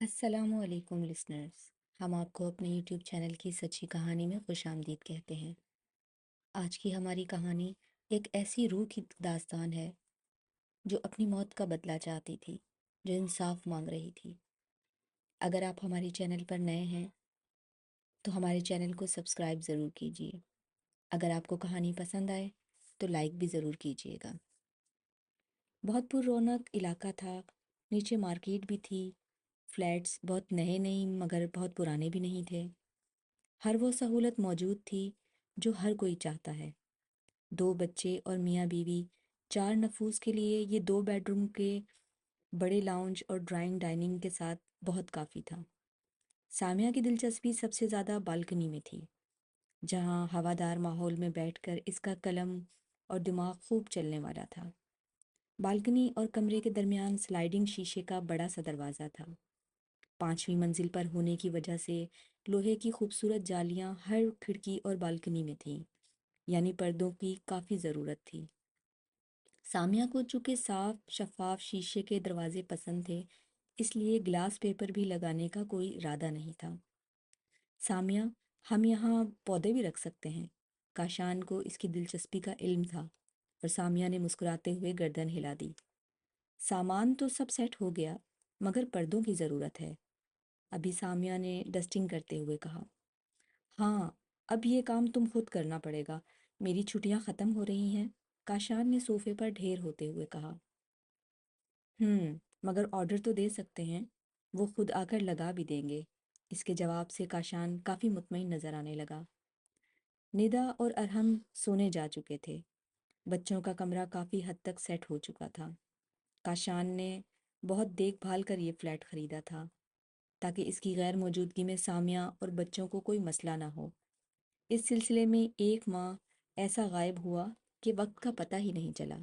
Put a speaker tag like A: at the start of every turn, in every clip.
A: السلام علیکم لسنرز، ہم آپ کو اپنے یوٹیوب چینل کی سچی کہانی میں خوش آمدید کہتے ہیں۔ آج کی ہماری کہانی ایک ایسی روح کی داستان ہے جو اپنی موت کا بدلہ چاہتی تھی، جو انصاف مانگ رہی تھی۔ اگر آپ ہماری چینل پر نئے ہیں تو ہمارے چینل کو سبسکرائب ضرور کیجیے۔ اگر آپ کو کہانی پسند آئے تو لائک بھی ضرور کیجیے گا۔ بہت پر رونق علاقہ تھا، نیچے مارکیٹ بھی تھی، فلیٹس بہت نئے نہیں مگر بہت پرانے بھی نہیں تھے۔ ہر وہ سہولت موجود تھی جو ہر کوئی چاہتا ہے۔ 2 بچے اور میاں بیوی، 4 نفوس کے لیے یہ 2 بیڈ روم کے بڑے لاؤنج اور ڈرائنگ ڈائننگ کے ساتھ بہت کافی تھا۔ سامیہ کی دلچسپی سب سے زیادہ بالکنی میں تھی، جہاں ہوادار ماحول میں بیٹھ کر اس کا قلم اور دماغ خوب چلنے والا تھا۔ بالکنی اور کمرے کے درمیان سلائیڈنگ شیشے کا بڑا سا دروازہ تھا۔ 5ویں منزل پر ہونے کی وجہ سے لوہے کی خوبصورت جالیاں ہر کھڑکی اور بالکنی میں تھیں، یعنی پردوں کی کافی ضرورت تھی۔ سامیہ کو چونکہ صاف شفاف شیشے کے دروازے پسند تھے، اس لیے گلاس پیپر بھی لگانے کا کوئی ارادہ نہیں تھا۔ سامیہ، ہم یہاں پودے بھی رکھ سکتے ہیں؟ کاشان کو اس کی دلچسپی کا علم تھا اور سامیہ نے مسکراتے ہوئے گردن ہلا دی۔ سامان تو سب سیٹ ہو گیا، مگر پردوں کی ضرورت ہے، ابھی سامیہ نے ڈسٹنگ کرتے ہوئے کہا۔ ہاں، اب یہ کام تم خود کرنا پڑے گا، میری چھٹیاں ختم ہو رہی ہیں، کاشان نے صوفے پر ڈھیر ہوتے ہوئے کہا۔ مگر آرڈر تو دے سکتے ہیں، وہ خود آ کر لگا بھی دیں گے۔ اس کے جواب سے کاشان کافی مطمئن نظر آنے لگا۔ ندا اور ارحم سونے جا چکے تھے، بچوں کا کمرہ کافی حد تک سیٹ ہو چکا تھا۔ کاشان نے بہت دیکھ بھال کر یہ فلیٹ خریدا تھا تاکہ اس کی غیر موجودگی میں سامیہ اور بچوں کو کوئی مسئلہ نہ ہو۔ اس سلسلے میں 1 ماہ ایسا غائب ہوا کہ وقت کا پتہ ہی نہیں چلا۔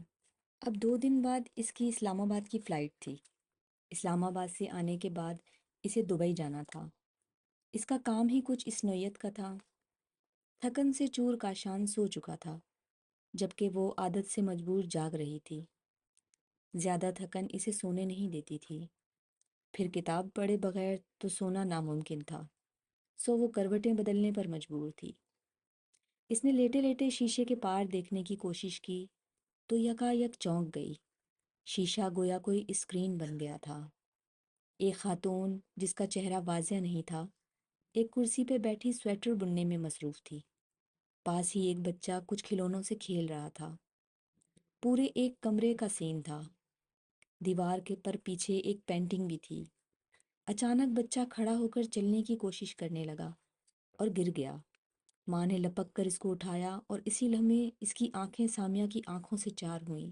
A: اب 2 دن بعد اس کی اسلام آباد کی فلائٹ تھی۔ اسلام آباد سے آنے کے بعد اسے دبئی جانا تھا۔ اس کا کام ہی کچھ اس نوعیت کا تھا۔ تھکن سے چور کاشان سو چکا تھا، جبکہ وہ عادت سے مجبور جاگ رہی تھی۔ زیادہ تھکن اسے سونے نہیں دیتی تھی، پھر کتاب پڑھے بغیر تو سونا ناممکن تھا، سو وہ کروٹیں بدلنے پر مجبور تھی۔ اس نے لیٹے لیٹے شیشے کے پار دیکھنے کی کوشش کی تو یکا یک چونک گئی۔ شیشہ گویا کوئی اسکرین بن گیا تھا۔ ایک خاتون جس کا چہرہ واضح نہیں تھا، ایک کرسی پہ بیٹھی سویٹر بننے میں مصروف تھی۔ پاس ہی ایک بچہ کچھ کھلونوں سے کھیل رہا تھا۔ پورے ایک کمرے کا سین تھا۔ دیوار کے پر پیچھے ایک پینٹنگ بھی تھی۔ اچانک بچہ کھڑا ہو کر چلنے کی کوشش کرنے لگا اور گر گیا۔ ماں نے لپک کر اس کو اٹھایا اور اسی لمحے اس کی آنکھیں سامیہ کی آنکھوں سے چار ہوئیں۔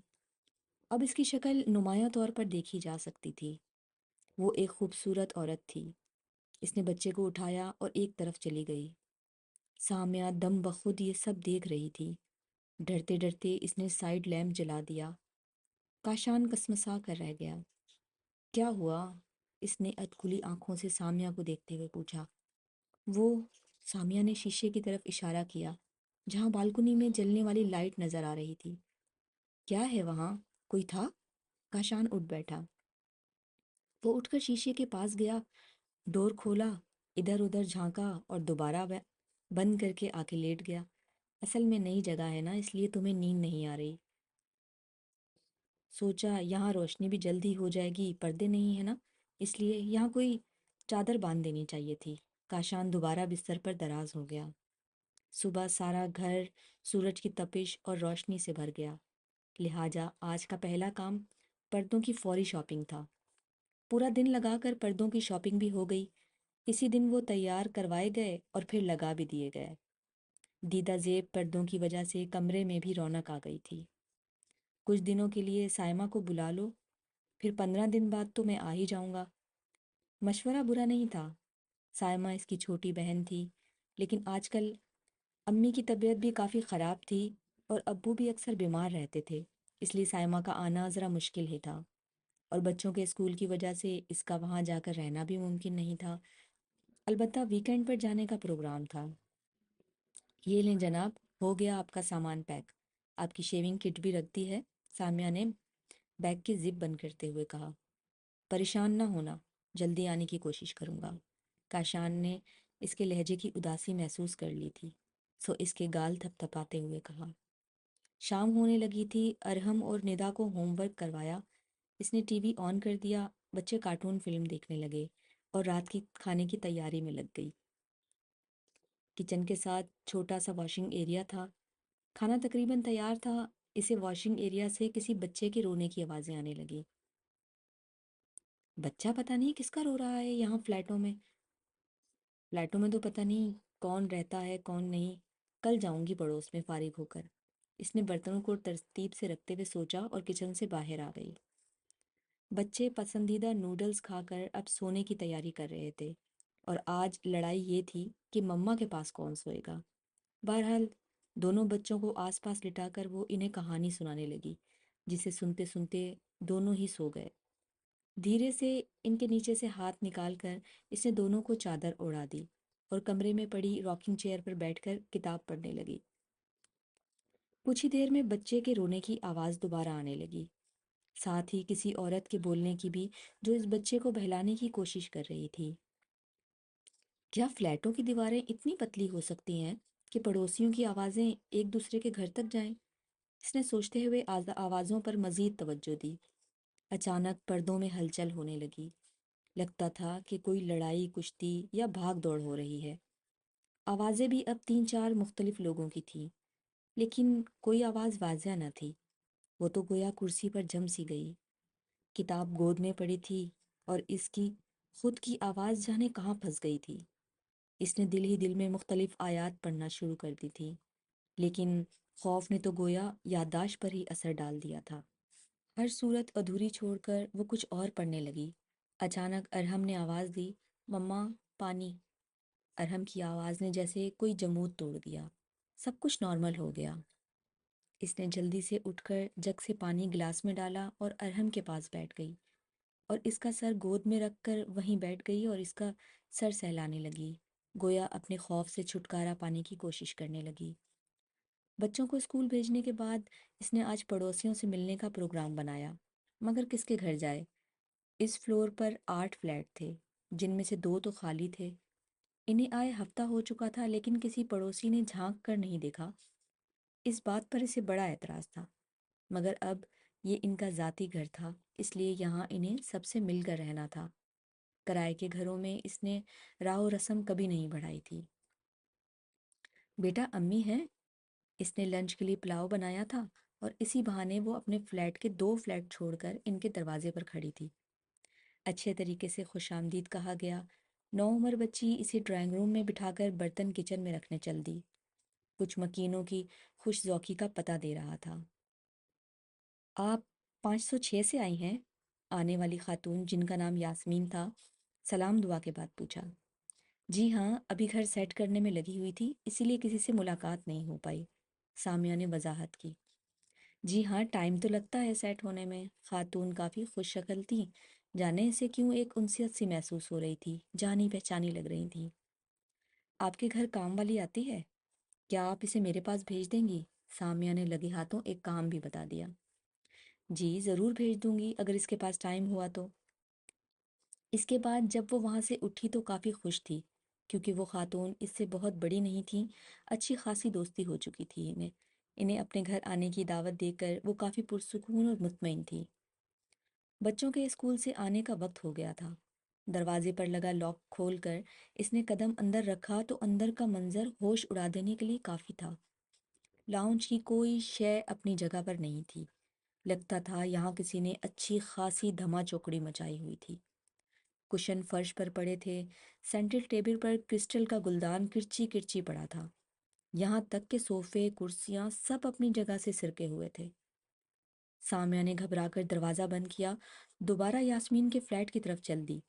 A: اب اس کی شکل نمایاں طور پر دیکھی جا سکتی تھی۔ وہ ایک خوبصورت عورت تھی۔ اس نے بچے کو اٹھایا اور ایک طرف چلی گئی۔ سامیہ دم بخود یہ سب دیکھ رہی تھی۔ ڈرتے ڈرتے اس نے سائیڈ لیمپ جلا دیا۔ کاشان کسمسا کر رہ گیا۔ کیا ہوا؟ اس نے ادکھلی آنکھوں سے سامیہ کو دیکھتے ہوئے پوچھا۔ وہ، سامیہ نے شیشے کی طرف اشارہ کیا جہاں بالکنی میں جلنے والی لائٹ نظر آ رہی تھی۔ کیا ہے وہاں؟ کوئی تھا؟ کاشان اٹھ بیٹھا۔ وہ اٹھ کر شیشے کے پاس گیا، ڈور کھولا، ادھر ادھر جھانکا اور دوبارہ بند کر کے آ کے لیٹ گیا۔ اصل میں نئی جگہ ہے نا، اس لیے تمہیں نیند نہیں آ رہی۔ سوچا یہاں روشنی بھی جلدی ہو جائے گی، پردے نہیں ہے نا، اس لیے یہاں کوئی چادر باندھ دینی چاہیے تھی۔ کاشان دوبارہ بستر پر دراز ہو گیا۔ صبح سارا گھر سورج کی تپش اور روشنی سے بھر گیا، لہٰذا آج کا پہلا کام پردوں کی فوری شاپنگ تھا۔ پورا دن لگا کر پردوں کی شاپنگ بھی ہو گئی۔ اسی دن وہ تیار کروائے گئے اور پھر لگا بھی دیے گئے۔ دیدہ زیب پردوں کی وجہ سے کمرے میں بھی رونق آ گئی تھی۔ کچھ دنوں کے لیے سائمہ کو بلا لو، پھر 15 دن بعد تو میں آ ہی جاؤں گا۔ مشورہ برا نہیں تھا۔ سائمہ اس کی چھوٹی بہن تھی، لیکن آج کل امی کی طبیعت بھی کافی خراب تھی اور ابو بھی اکثر بیمار رہتے تھے، اس لیے سائمہ کا آنا ذرا مشکل ہی تھا، اور بچوں کے اسکول کی وجہ سے اس کا وہاں جا کر رہنا بھی ممکن نہیں تھا۔ البتہ ویکینڈ پر جانے کا پروگرام تھا۔ یہ لیں جناب، ہو گیا آپ کا سامان پیک۔ آپ کی شیونگ کٹ بھی رکھ دی ہے، سامیہ نے بیگ کی زپ بند کرتے ہوئے کہا۔ پریشان نہ ہونا، جلدی آنے کی کوشش کروں گا۔ کاشان نے اس کے لہجے کی اداسی محسوس کر لی تھی، سو اس کے گال تھپ تھپاتے ہوئے کہا۔ شام ہونے لگی تھی۔ ارہم اور ندا کو ہوم ورک کروایا۔ اس نے ٹی وی آن کر دیا۔ بچے کارٹون فلم دیکھنے لگے اور رات کی کھانے کی تیاری میں لگ گئی۔ کچن کے ساتھ چھوٹا سا واشنگ ایریا تھا۔ کھانا تقریباً تیار تھا۔ اسے واشنگ ایریا سے کسی بچے کے رونے کی آوازیں آنے لگیں۔ بچہ پتہ نہیں کس کا رو رہا ہے یہاں فلیٹوں میں تو پتہ نہیں کون رہتا ہے کون نہیں۔ کل جاؤں گی پڑوس میں فارغ ہو کر۔ اس نے برتنوں کو ترتیب سے رکھتے ہوئے سوچا اور کچن سے باہر آ گئی۔ بچے پسندیدہ نوڈلز کھا کر اب سونے کی تیاری کر رہے تھے، اور آج لڑائی یہ تھی کہ مما کے پاس کون سوئے گا۔ بہرحال دونوں بچوں کو آس پاس لٹا کر وہ انہیں کہانی سنانے لگی، جسے سنتے سنتے دونوں ہی سو گئے۔ دھیرے سے ان کے نیچے سے ہاتھ نکال کر اس نے دونوں کو چادر اوڑھا دی اور کمرے میں پڑی راکنگ چیئر پر بیٹھ کر کتاب پڑھنے لگی۔ کچھ ہی دیر میں بچے کے رونے کی آواز دوبارہ آنے لگی، ساتھ ہی کسی عورت کے بولنے کی بھی، جو اس بچے کو بہلانے کی کوشش کر رہی تھی۔ کیا فلیٹوں کی دیواریں اتنی پتلی ہو سکتی ہیں کہ پڑوسیوں کی آوازیں ایک دوسرے کے گھر تک جائیں؟ اس نے سوچتے ہوئے آوازوں پر مزید توجہ دی۔ اچانک پردوں میں ہلچل ہونے لگی۔ لگتا تھا کہ کوئی لڑائی کشتی یا بھاگ دوڑ ہو رہی ہے۔ آوازیں بھی اب 3 4 مختلف لوگوں کی تھیں، لیکن کوئی آواز واضح نہ تھی۔ وہ تو گویا کرسی پر جم سی گئی۔ کتاب گود میں پڑی تھی اور اس کی خود کی آواز جانے کہاں پھنس گئی تھی۔ اس نے دل ہی دل میں مختلف آیات پڑھنا شروع کر دی تھی، لیکن خوف نے تو گویا یادداشت پر ہی اثر ڈال دیا تھا۔ ہر صورت ادھوری چھوڑ کر وہ کچھ اور پڑھنے لگی۔ اچانک ارہم نے آواز دی، مما پانی۔ ارہم کی آواز نے جیسے کوئی جمود توڑ دیا۔ سب کچھ نارمل ہو گیا۔ اس نے جلدی سے اٹھ کر جگ سے پانی گلاس میں ڈالا اور ارہم کے پاس بیٹھ گئی، اور اس کا سر گود میں رکھ کر وہیں بیٹھ گئی اور اس کا سر سہلانے لگی، گویا اپنے خوف سے چھٹکارا پانے کی کوشش کرنے لگی۔ بچوں کو اسکول بھیجنے کے بعد اس نے آج پڑوسیوں سے ملنے کا پروگرام بنایا، مگر کس کے گھر جائے؟ اس فلور پر 8 فلیٹ تھے، جن میں سے 2 تو خالی تھے۔ انہیں آئے ہفتہ ہو چکا تھا، لیکن کسی پڑوسی نے جھانک کر نہیں دیکھا۔ اس بات پر اسے بڑا اعتراض تھا، مگر اب یہ ان کا ذاتی گھر تھا، اس لیے یہاں انہیں سب سے مل کر رہنا تھا۔ کرائے کے گھروں میں اس نے راہ و رسم کبھی نہیں بڑھائی تھی۔ بیٹا امی ہیں؟ اس نے لنچ کے لیے پلاؤ بنایا تھا، اور اسی بہانے وہ اپنے فلیٹ کے 2 فلیٹ چھوڑ کر ان کے دروازے پر کھڑی تھی۔ اچھے طریقے سے خوش آمدید کہا گیا۔ نوعمر بچی اسے ڈرائنگ روم میں بٹھا کر برتن کچن میں رکھنے چل دی۔ کچھ مکینوں کی خوش ذوقی کا پتہ دے رہا تھا۔ آپ 506 سے آئی ہیں؟ آنے والی خاتون، جن کا نام یاسمین تھا، سلام دعا کے بعد پوچھا۔ جی ہاں، ابھی گھر سیٹ کرنے میں لگی ہوئی تھی، اسی لیے کسی سے ملاقات نہیں ہو پائی، سامیہ نے وضاحت کی۔ جی ہاں، ٹائم تو لگتا ہے سیٹ ہونے میں۔ خاتون کافی خوش شکل تھی، جانے سے کیوں ایک انسیت سی محسوس ہو رہی تھی، جانی پہچانی لگ رہی تھی۔ آپ کے گھر کام والی آتی ہے؟ کیا آپ اسے میرے پاس بھیج دیں گی؟ سامیہ نے لگے ہاتھوں ایک کام بھی بتا دیا۔ جی ضرور بھیج دوں گی، اگر اس کے پاس ٹائم ہوا تو۔ اس کے بعد جب وہ وہاں سے اٹھی تو کافی خوش تھی، کیونکہ وہ خاتون اس سے بہت بڑی نہیں تھی، اچھی خاصی دوستی ہو چکی تھی انہیں اپنے گھر آنے کی دعوت دے کر وہ کافی پرسکون اور مطمئن تھی۔ بچوں کے اسکول سے آنے کا وقت ہو گیا تھا۔ دروازے پر لگا لاک کھول کر اس نے قدم اندر رکھا تو اندر کا منظر ہوش اڑا دینے کے لیے کافی تھا۔ لاؤنج کی کوئی شے اپنی جگہ پر نہیں تھی۔ لگتا تھا یہاں کسی نے اچھی خاصی دھما چوکڑی مچائی ہوئی تھی۔ کشن فرش پر پڑے تھے، سینٹر ٹیبل پر کرسٹل کا گلدان کرچی کرچی پڑا تھا، یہاں تک کہ صوفے کرسیاں سب اپنی جگہ سے سرکے ہوئے تھے۔ سامیہ نے گھبرا کر دروازہ بند کیا، دوبارہ یاسمین کے فلیٹ کی طرف چل دی۔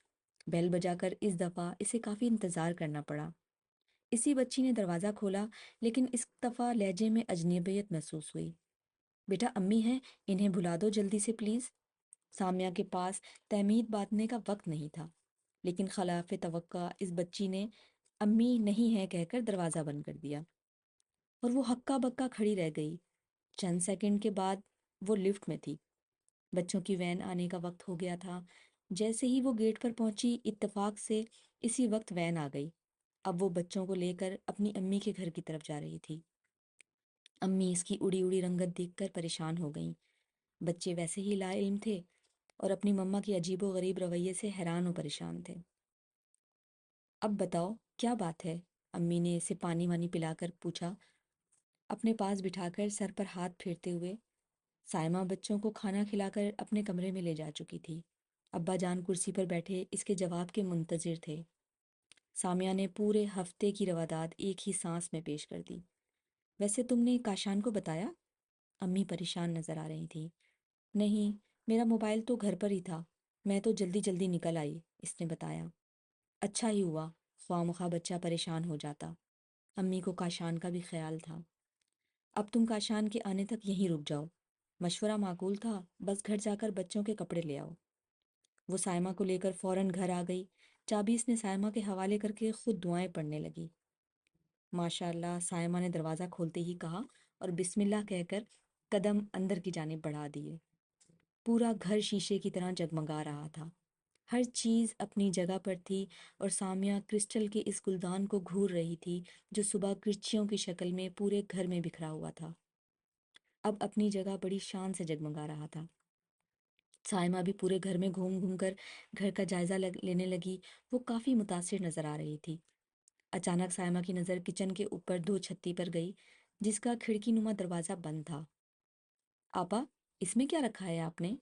A: بیل بجا کر اس دفعہ اسے کافی انتظار کرنا پڑا۔ اسی بچی نے دروازہ کھولا، لیکن اس دفعہ لہجے میں اجنبیت محسوس ہوئی۔ بیٹا امی ہیں، انہیں بلا دو جلدی سے پلیز۔ سامیہ کے پاس تہمید باندھنے کا وقت نہیں تھا، لیکن خلاف توقع اس بچی نے امی نہیں ہے کہہ کر دروازہ بند کر دیا، اور وہ ہکا بکا کھڑی رہ گئی۔ چند سیکنڈ کے بعد وہ لفٹ میں تھی۔ بچوں کی وین آنے کا وقت ہو گیا تھا۔ جیسے ہی وہ گیٹ پر پہنچی اتفاق سے اسی وقت وین آ گئی۔ اب وہ بچوں کو لے کر اپنی امی کے گھر کی طرف جا رہی تھی۔ امی اس کی اڑی اڑی رنگت دیکھ کر پریشان ہو گئیں۔ بچے ویسے ہی لا علم تھے اور اپنی مما کی عجیب و غریب رویے سے حیران و پریشان تھے۔ اب بتاؤ کیا بات ہے؟ امی نے اسے پانی وانی پلا کر پوچھا، اپنے پاس بٹھا کر سر پر ہاتھ پھیرتے ہوئے۔ سائمہ بچوں کو کھانا کھلا کر اپنے کمرے میں لے جا چکی تھی۔ ابا جان کرسی پر بیٹھے اس کے جواب کے منتظر تھے۔ سامیہ نے پورے ہفتے کی رواداد ایک ہی سانس میں پیش کر دی۔ ویسے تم نے کاشان کو بتایا؟ امی پریشان نظر آ رہی تھی۔ نہیں، میرا موبائل تو گھر پر ہی تھا، میں تو جلدی جلدی نکل آئی، اس نے بتایا۔ اچھا ہی ہوا، خواہ مخواہ بچہ پریشان ہو جاتا۔ امی کو کاشان کا بھی خیال تھا۔ اب تم کاشان کے آنے تک یہیں رک جاؤ، مشورہ معقول تھا، بس گھر جا کر بچوں کے کپڑے لے آؤ۔ وہ سائمہ کو لے کر فوراً گھر آ گئی۔ چابی اس نے سائمہ کے حوالے کر کے خود دعائیں پڑھنے لگی۔ ماشاء اللہ، سائمہ نے دروازہ کھولتے ہی کہا اور بسم اللہ کہہ کر قدم اندر کی جانب بڑھا دیے۔ پورا گھر شیشے کی طرح جگمگا رہا تھا، ہر چیز اپنی جگہ پر تھی اور سامیہ کرسٹل کے اس گلدان کو گھور رہی تھی جو صبح کرچیوں کی شکل میں پورے گھر میں بکھرا ہوا تھا، اب اپنی جگہ بڑی شان سے جگمگا رہا تھا۔ سائمہ بھی پورے گھر میں گھوم گھوم کر گھر کا جائزہ لینے لگی۔ وہ کافی متاثر نظر آ رہی تھی۔ اچانک سائمہ کی نظر کچن کے اوپر دو چھتی پر گئی جس کا کھڑکی نما دروازہ بند تھا۔ آپا، اس میں کیا رکھا ہے آپ نے؟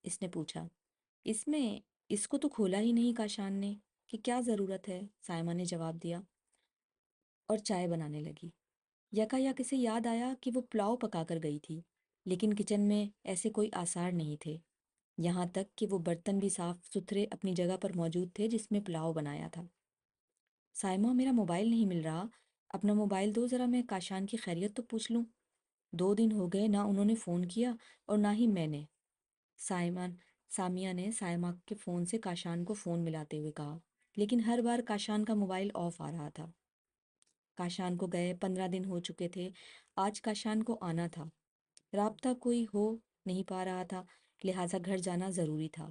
A: اس نے پوچھا۔ اس میں، اس کو تو کھولا ہی نہیں کاشان نے، کہ کیا ضرورت ہے، سائمہ نے جواب دیا اور چائے بنانے لگی۔ یکایک اسے یاد آیا کہ وہ پلاؤ پکا کر گئی تھی، لیکن کچن میں ایسے کوئی آثار نہیں تھے، یہاں تک کہ وہ برتن بھی صاف ستھرے اپنی جگہ پر موجود تھے جس میں پلاؤ بنایا تھا۔ سائمہ، میرا موبائل نہیں مل رہا، اپنا موبائل دو ذرا، میں کاشان کی خیریت تو پوچھ لوں۔ 2 دن ہو گئے، نہ انہوں نے فون کیا اور نہ ہی میں نے۔ سائمہ سامیہ نے سائمہ کے فون سے کاشان کو فون ملاتے ہوئے کہا، لیکن ہر بار کاشان کا موبائل آف آ رہا تھا۔ کاشان کو گئے 15 دن ہو چکے تھے، آج کاشان کو آنا تھا، رابطہ کوئی ہو نہیں پا رہا تھا، لہٰذا گھر جانا ضروری تھا۔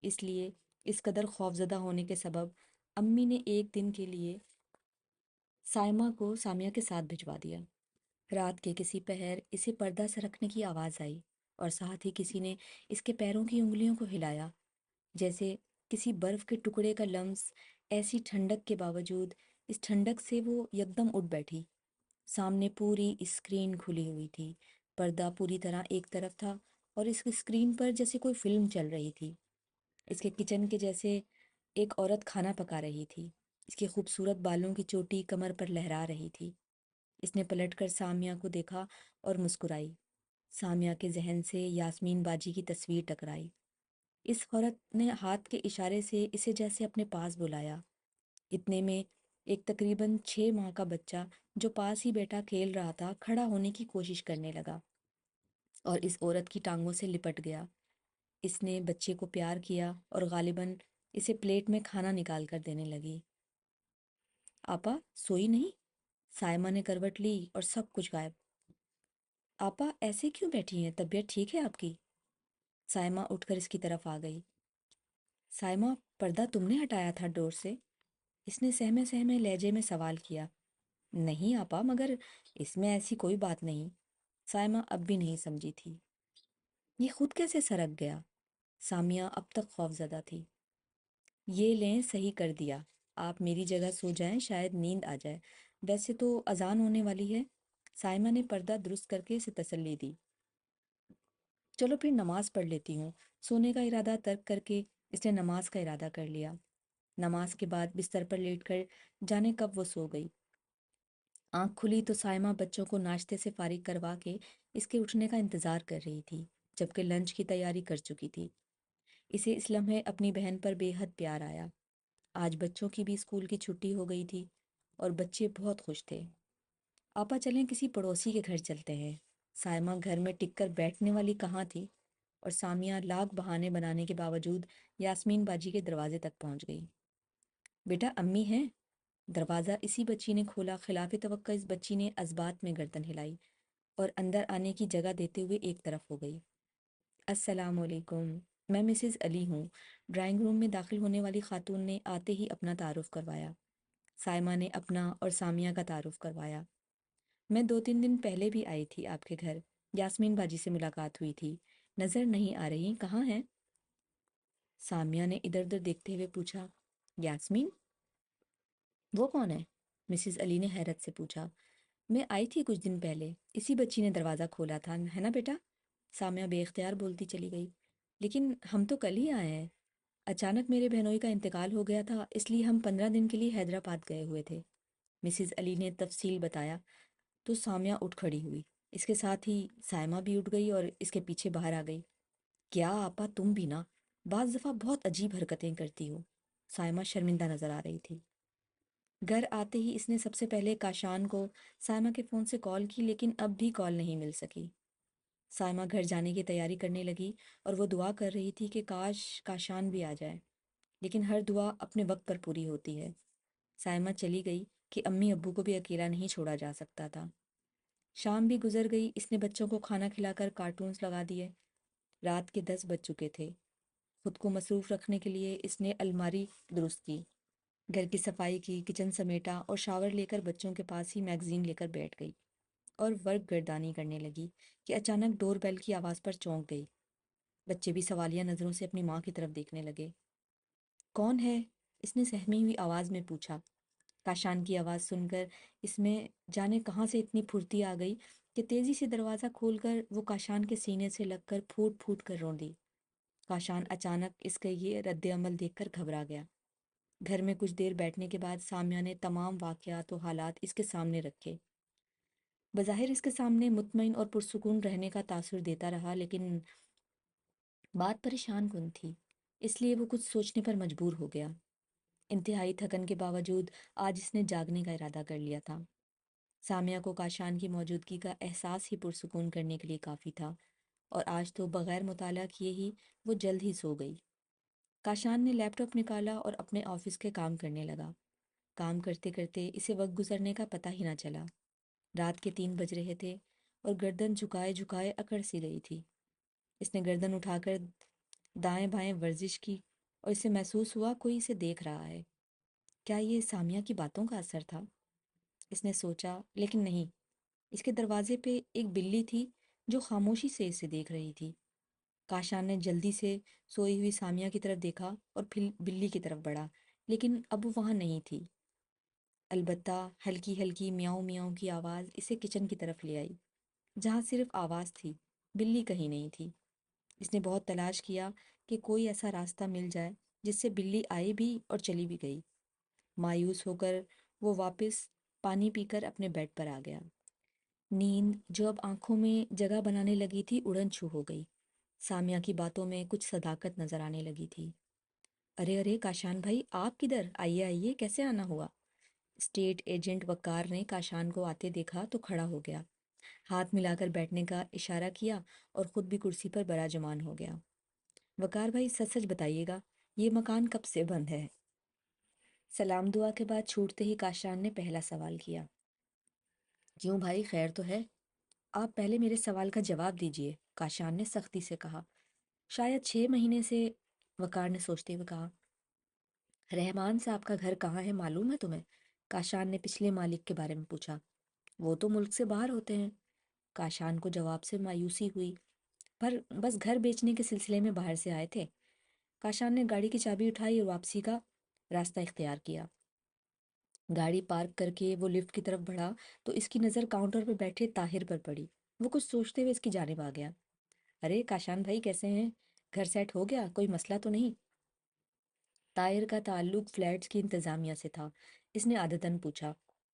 A: اس لیے اس قدر خوفزدہ ہونے کے سبب امی نے ایک دن کے لیے سائمہ کو سامیہ کے ساتھ بھجوا دیا۔ رات کے کسی پہر اسے پردہ سرکنے کی آواز آئی اور ساتھ ہی کسی نے اس کے پیروں کی انگلیوں کو ہلایا، جیسے کسی برف کے ٹکڑے کا لمس۔ ایسی ٹھنڈک کے باوجود اس ٹھنڈک سے وہ یکدم اٹھ بیٹھی۔ سامنے پوری اسکرین کھلی ہوئی تھی، پردہ پوری طرح ایک طرف تھا اور اس اسکرین پر جیسے کوئی فلم چل رہی تھی۔ اس کے کچن کے جیسے ایک عورت کھانا پکا رہی تھی، اس کی خوبصورت بالوں کی چوٹی کمر پر لہرا رہی تھی۔ اس نے پلٹ کر سامیہ کو دیکھا اور مسکرائی۔ سامیہ کے ذہن سے یاسمین باجی کی تصویر ٹکرائی۔ اس عورت نے ہاتھ کے اشارے سے اسے جیسے اپنے پاس بلایا۔ اتنے میں ایک تقریباً 6 ماہ کا بچہ جو پاس ہی بیٹا کھیل رہا تھا کھڑا ہونے کی کوشش کرنے لگا اور اس عورت کی ٹانگوں سے لپٹ گیا۔ اس نے بچے کو پیار کیا اور غالباً اسے پلیٹ میں کھانا نکال کر دینے لگی۔ آپا سوئی نہیں؟ سائمہ نے کروٹ لی اور سب کچھ غائب۔ آپا ایسے کیوں بیٹھی ہیں، طبیعت ٹھیک ہے آپ کی؟ سائمہ اٹھ کر اس کی طرف آ گئی۔ سائمہ، پردہ تم نے ہٹایا تھا ڈور سے؟ اس نے سہمے سہمے لہجے میں سوال کیا۔ نہیں آپا، مگر اس میں ایسی کوئی بات نہیں۔ سائمہ اب بھی نہیں سمجھی تھی۔ یہ خود کیسے سرک گیا؟ سامیہ اب تک خوف زدہ تھی۔ یہ لیں، صحیح کر دیا، آپ میری جگہ سو جائیں، شاید نیند آ جائے، ویسے تو اذان ہونے والی ہے۔ سائمہ نے پردہ درست کر کے اسے تسلی دی۔ چلو پھر نماز پڑھ لیتی ہوں۔ سونے کا ارادہ ترک کر کے اس نے نماز کا ارادہ کر لیا۔ نماز کے بعد بستر پر لیٹ کر جانے کب وہ سو گئی۔ آنکھ کھلی تو سائمہ بچوں کو ناشتے سے فارغ کروا کے اس کے اٹھنے کا انتظار کر رہی تھی، جبکہ لنچ کی تیاری کر چکی تھی۔ اسے اس لمحے اپنی بہن پر بے حد پیار آیا۔ آج بچوں کی بھی اسکول کی چھٹی ہو گئی تھی اور بچے بہت خوش تھے۔ آپا چلیں کسی پڑوسی کے گھر چلتے ہیں۔ سائمہ گھر میں ٹک کر بیٹھنے والی کہاں تھی اور سامیہ لاکھ بہانے بنانے کے باوجود یاسمین باجی کے دروازے تک پہنچ گئی۔ بیٹا امی ہیں؟ دروازہ اسی بچی نے کھولا۔ خلاف توقع اس بچی نے ازبات میں گردن ہلائی اور اندر آنے کی جگہ دیتے ہوئے ایک طرف ہو گئی۔ السلام علیکم۔ میں مسز علی ہوں۔ ڈرائنگ روم میں داخل ہونے والی خاتون نے آتے ہی اپنا تعارف کروایا۔ سائمہ نے اپنا اور سامیہ کا تعارف کروایا۔ میں 2-3 دن پہلے بھی آئی تھی آپ کے گھر، یاسمین باجی سے ملاقات ہوئی تھی، نظر نہیں آ رہی، کہاں ہیں؟ سامیہ نے ادھر ادھر دیکھتے ہوئے پوچھا۔ یاسمین؟ وہ کون ہے؟ مسز علی نے حیرت سے پوچھا۔ میں آئی تھی کچھ دن پہلے، اسی بچی نے دروازہ کھولا تھا، ہے نا بیٹا؟ سامیہ بے اختیار بولتی چلی گئی۔ لیکن ہم تو کل ہی آئے ہیں، اچانک میرے بہنوئی کا انتقال ہو گیا تھا، اس لیے ہم 15 دن کے لیے حیدرآباد گئے ہوئے تھے۔ مسز علی نے تفصیل بتایا تو سامیہ اٹھ کھڑی ہوئی، اس کے ساتھ ہی سائمہ بھی اٹھ گئی اور اس کے پیچھے باہر آ گئی۔ کیا آپا تم بھی نا بعض دفعہ بہت عجیب حرکتیں کرتی ہو، سائمہ شرمندہ نظر آ رہی تھی۔ گھر آتے ہی اس نے سب سے پہلے کاشان کو سائمہ کے فون سے کال کی، لیکن اب بھی کال نہیں مل سکی۔ سائمہ گھر جانے کی تیاری کرنے لگی اور وہ دعا کر رہی تھی کہ کاش کاشان بھی آ جائے، لیکن ہر دعا اپنے وقت پر پوری ہوتی ہے۔ سائمہ چلی گئی کہ امی ابو کو بھی اکیلا نہیں چھوڑا جا سکتا تھا۔ شام بھی گزر گئی، اس نے بچوں کو کھانا کھلا کر کارٹونز لگا دیے۔ رات کے 10 بج چکے تھے۔ خود کو مصروف رکھنے کے لیے اس نے الماری درست کی، گھر کی صفائی کی، کچن سمیٹا اور شاور لے کر بچوں کے پاس ہی میگزین لے کر بیٹھ گئی اور ورک گردانی کرنے لگی کہ اچانک ڈور بیل کی آواز پر چونک گئی۔ بچے بھی سوالیہ نظروں سے اپنی ماں کی طرف دیکھنے لگے۔ کون ہے؟ اس نے سہمی ہوئی آواز میں پوچھا۔ کاشان کی آواز سن کر اس میں جانے کہاں سے اتنی پھرتی آ گئی کہ تیزی سے دروازہ کھول کر وہ کاشان کے سینے سے لگ کر پھوٹ پھوٹ کر روندی۔ کاشان اچانک اس کا یہ رد عمل دیکھ کر گھبرا گیا۔ گھر میں کچھ دیر بیٹھنے کے بعد سامیہ نے تمام واقعات و حالات اس کے سامنے رکھے۔ بظاہر اس کے سامنے مطمئن اور پرسکون رہنے کا تاثر دیتا رہا، لیکن بات پریشان کن تھی، اس لیے وہ کچھ سوچنے پر مجبور ہو گیا۔ انتہائی تھکن کے باوجود آج اس نے جاگنے کا ارادہ کر لیا تھا۔ سامیہ کو کاشان کی موجودگی کا احساس ہی پرسکون کرنے کے لیے کافی تھا، اور آج تو بغیر مطالعہ کیے ہی وہ جلد ہی سو گئی۔ کاشان نے لیپ ٹاپ نکالا اور اپنے آفس کے کام کرنے لگا۔ کام کرتے کرتے اسے وقت گزرنے کا پتہ ہی نہ چلا۔ رات کے 3 بج رہے تھے اور گردن جھکائے جھکائے اکڑ سی گئی تھی۔ اس نے گردن اٹھا کر دائیں بائیں ورزش کی اور اسے محسوس ہوا کوئی اسے دیکھ رہا ہے۔ کیا یہ سامیہ کی باتوں کا اثر تھا؟ اس نے سوچا، لیکن نہیں۔ اس کے دروازے پہ ایک بلی تھی جو خاموشی سے اسے دیکھ رہی تھی۔ کاشان نے جلدی سے سوئی ہوئی سامیہ کی طرف دیکھا اور پھر بلی کی طرف بڑھا، لیکن اب وہ وہاں نہیں تھی۔ البتہ ہلکی ہلکی میاؤں میاؤں کی آواز اسے کچن کی طرف لے آئی، جہاں صرف آواز تھی، بلی کہیں نہیں تھی۔ اس نے بہت تلاش کیا کہ کوئی ایسا راستہ مل جائے جس سے بلی آئی بھی اور چلی بھی گئی۔ مایوس ہو کر وہ واپس پانی پی کر اپنے بیڈ پر آ گیا۔ نیند جو اب آنکھوں میں جگہ بنانے لگی تھی اڑن چھو ہو گئی۔ سامیہ کی باتوں میں کچھ صداقت نظر آنے لگی تھی۔ ارے ارے کاشان بھائی، آپ کدھر؟ آئیے آئیے، کیسے آنا ہوا؟ اسٹیٹ ایجنٹ وقار نے کاشان کو آتے دیکھا تو کھڑا ہو گیا، ہاتھ ملا کر بیٹھنے کا اشارہ کیا اور خود بھی کرسی پر براجمان ہو گیا۔ وقار بھائی، سچ سچ بتائیے گا، یہ مکان کب سے بند ہے؟ سلام دعا کے بعد چھوٹتے ہی کاشان نے پہلا سوال کیا۔ کیوں بھائی، خیر تو ہے؟ آپ پہلے میرے سوال کا جواب دیجئے، کاشان نے سختی سے کہا۔ شاید 6 مہینے سے، وقار نے سوچتے ہوئے کہا۔ رحمان صاحب کا گھر کہاں ہے معلوم ہے تمہیں؟ کاشان نے پچھلے مالک کے بارے میں پوچھا۔ وہ تو ملک سے باہر ہوتے ہیں۔ کاشان کو جواب سے مایوسی ہوئی، پر بس گھر بیچنے کے سلسلے میں باہر سے آئے تھے۔ کاشان نے گاڑی کی چابی اٹھائی اور واپسی کا راستہ اختیار کیا۔ گاڑی پارک کر کے وہ لفٹ کی طرف بڑھا تو اس کی نظر کاؤنٹر پر بیٹھے طاہر پر پڑی۔ وہ کچھ سوچتے ہوئے اس کی جانب آ گیا۔ ارے کاشان بھائی، کیسے ہیں؟ گھر سیٹ ہو گیا؟ کوئی مسئلہ تو نہیں؟ طاہر کا تعلق فلیٹس کی انتظامیہ سے تھا۔ اس نے عادتاً پوچھا۔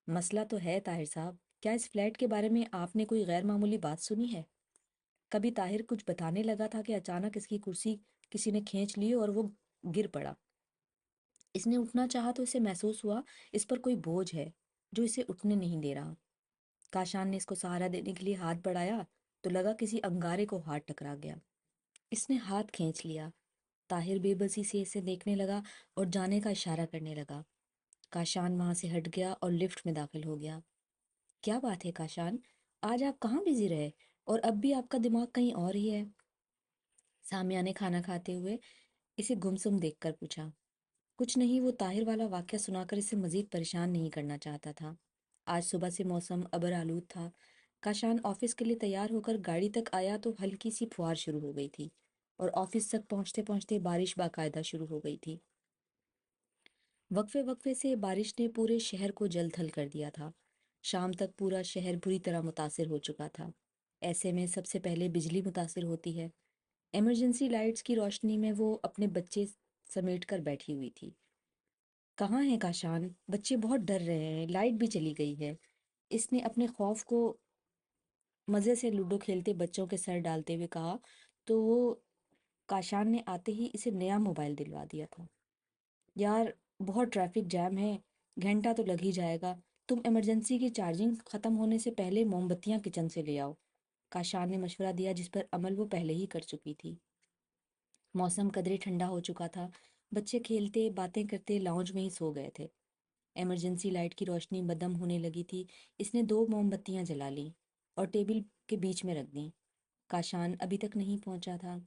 A: مسئلہ تو ہے طاہر صاحب، کیا اس فلیٹ کے بارے میں آپ نے کوئی غیر معمولی بات سنی ہے؟ کبھی طاہر کچھ بتانے لگا تھا کہ اچانک اس کی کرسی کسی نے کھینچ لی اور وہ گر پڑا۔ اس نے اٹھنا چاہا تو اسے محسوس ہوا اس پر کوئی بوجھ ہے جو اسے اٹھنے نہیں دے رہا۔ کاشان نے اس کو سہارا دینے کے لیے ہاتھ بڑھایا تو لگا کسی انگارے کو ہاتھ ٹکرا گیا۔ اس نے ہاتھ کھینچ لیا۔ طاہر بے بسی سے اسے دیکھنے لگا اور جانے کا اشارہ کرنے لگا۔ کاشان وہاں سے ہٹ گیا اور لفٹ میں داخل ہو گیا۔ کیا بات ہے کاشان، آج آپ کہاں بزی رہے اور اب بھی آپ کا دماغ کہیں اور ہی ہے؟ سامیہ نے کھانا کھاتے ہوئے اسے گمسم دیکھ کر پوچھا۔ کچھ نہیں، وہ طاہر والا واقعہ سنا کر اسے مزید پریشان نہیں کرنا چاہتا تھا۔ آج صبح سے موسم ابر آلود تھا۔ کاشان آفس کے لیے تیار ہو کر گاڑی تک آیا تو ہلکی سی پھوار شروع ہو گئی تھی، اور آفس تک پہنچتے پہنچتے بارش باقاعدہ شروع ہو گئی تھی۔ وقفے وقفے سے بارش نے پورے شہر کو جل تھل کر دیا تھا۔ شام تک پورا شہر بری طرح متاثر ہو چکا تھا۔ ایسے میں سب سے پہلے بجلی متاثر ہوتی ہے۔ ایمرجنسی لائٹس کی روشنی میں وہ اپنے بچے سمیٹ کر بیٹھی ہوئی تھی۔ کہاں ہے کاشان؟ بچے بہت ڈر رہے ہیں، لائٹ بھی چلی گئی ہے۔ اس نے اپنے خوف کو مزے سے لوڈو کھیلتے بچوں کے سر ڈالتے ہوئے کہا تو وہ کاشان نے آتے ہی اسے نیا موبائل دلوا دیا تھا۔ یار، بہت ٹریفک جام ہے، گھنٹہ تو لگ ہی جائے گا۔ تم ایمرجنسی کی چارجنگ ختم ہونے سے پہلے موم بتیاں کچن سے لے آؤ۔ کاشان نے مشورہ دیا جس پر عمل وہ پہلے ہی کر چکی تھی۔ موسم قدرے ٹھنڈا ہو چکا تھا۔ بچے کھیلتے باتیں کرتے لاؤنج میں ہی سو گئے تھے۔ ایمرجنسی لائٹ کی روشنی مدھم ہونے لگی تھی۔ اس نے 2 موم بتیاں جلا لیں اور ٹیبل کے بیچ میں رکھ دیں۔ کاشان ابھی تک نہیں پہنچا تھا۔